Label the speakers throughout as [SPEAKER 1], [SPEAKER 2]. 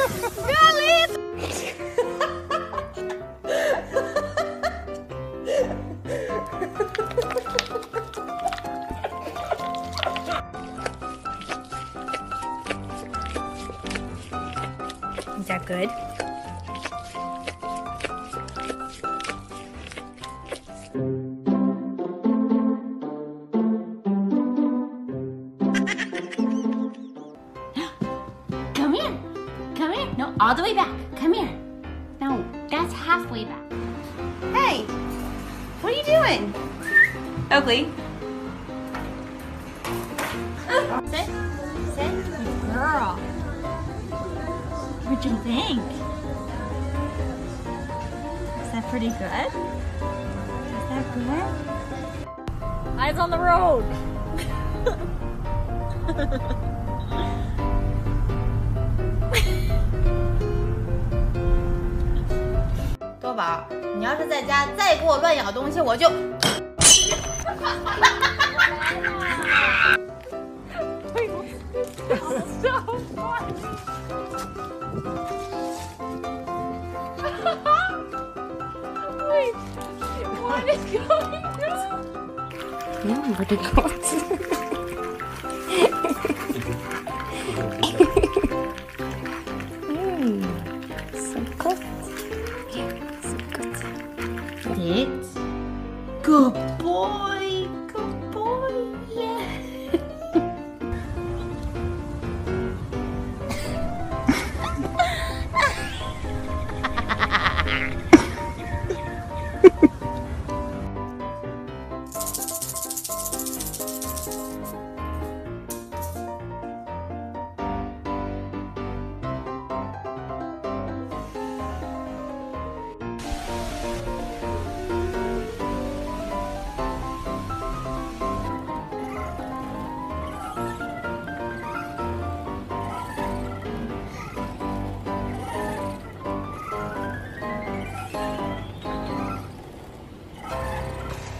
[SPEAKER 1] Galit! Is that good? Come here. Come here. No, all the way back. Come here. No, that's halfway back. Hey, what are you doing? Oakley. Sit. Sit. Good girl. What'd you think? Is that pretty good? Is that good? Eyes on the road. 多宝，你要是在家再给我乱咬东西，我就。So funny. Wait, what is going on? No, what it goes. So good. So good. Sit. Good boy. Good boy. Yeah.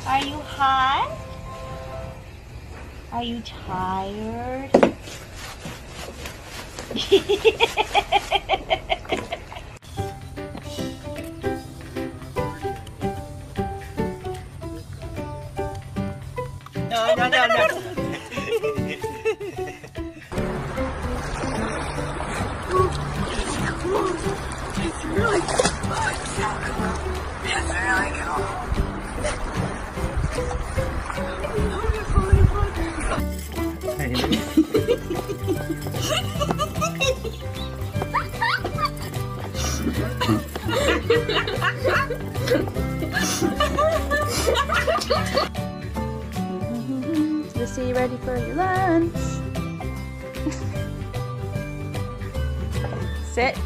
[SPEAKER 1] Are you hot? Are you tired? No, no, no, no. It's really good. It's really good. Just see you ready for your lunch. Sit.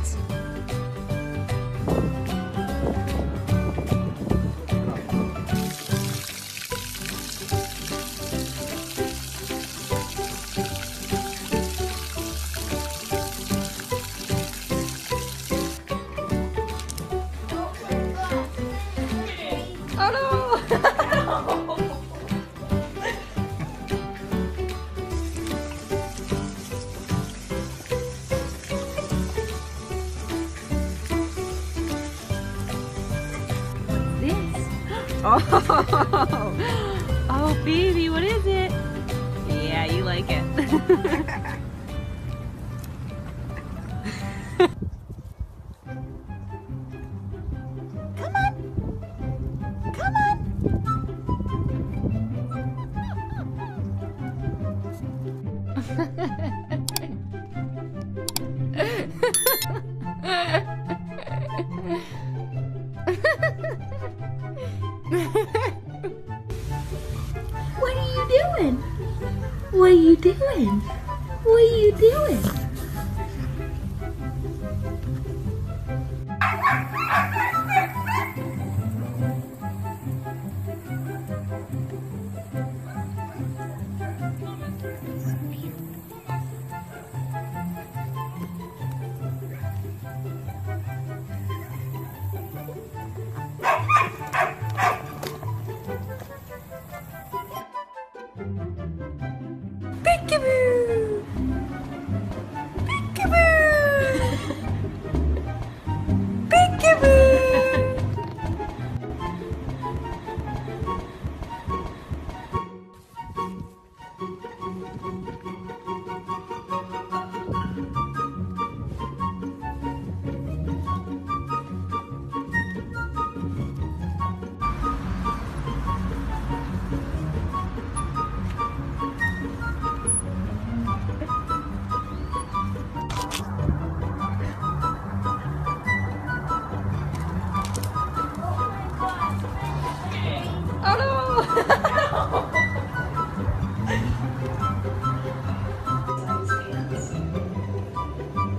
[SPEAKER 1] Oh no! What's this? Oh, baby, what is it? Yeah, you like it. Come on. Come on. What are you doing? What are you doing? What are you doing? Peekaboo! Peekaboo!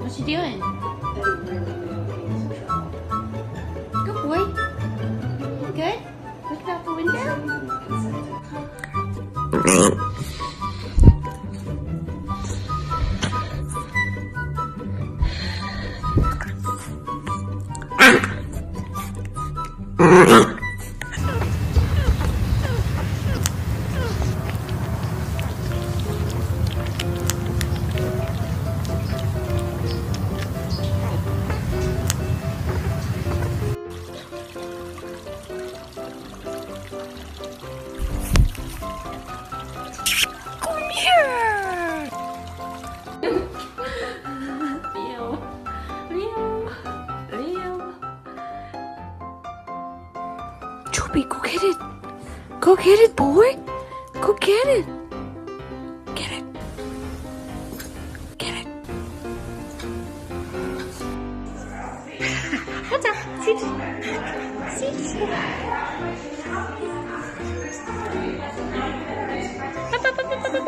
[SPEAKER 1] What you doing? Good boy. Good? Looking out the window?
[SPEAKER 2] Choopy, go get it. Go get it, boy. Go get it. Get it. Get it.
[SPEAKER 1] What's up? Sit. Sit. Up, up, up, up, up, up.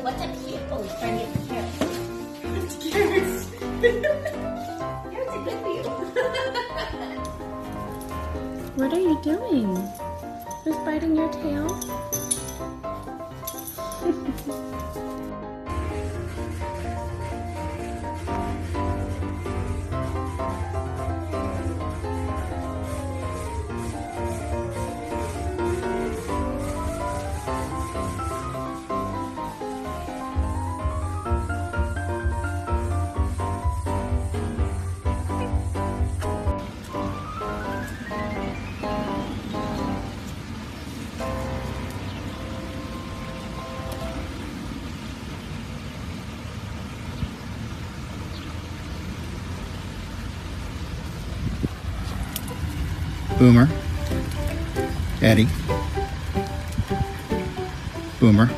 [SPEAKER 1] What's up here? Oh, he's trying to get the carrots. Carrots are good for you.
[SPEAKER 2] What are you doing? Just biting your tail?
[SPEAKER 3] Boomer, Eddie, Boomer.